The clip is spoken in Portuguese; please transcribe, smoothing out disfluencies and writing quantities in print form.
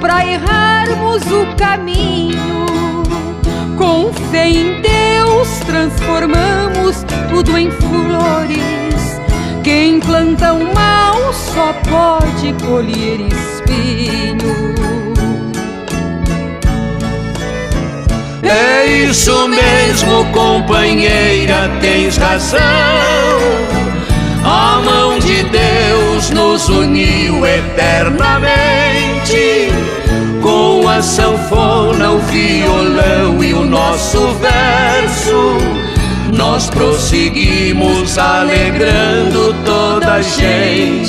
pra errarmos o caminho. Com fé em Deus transformamos tudo em flores. Quem planta o mal só pode colher espinho. É isso mesmo, companheira, tens razão. A mão de Deus nos uniu eternamente. Com a sanfona, o violão e o nosso verso, nós prosseguimos alegrando toda a gente.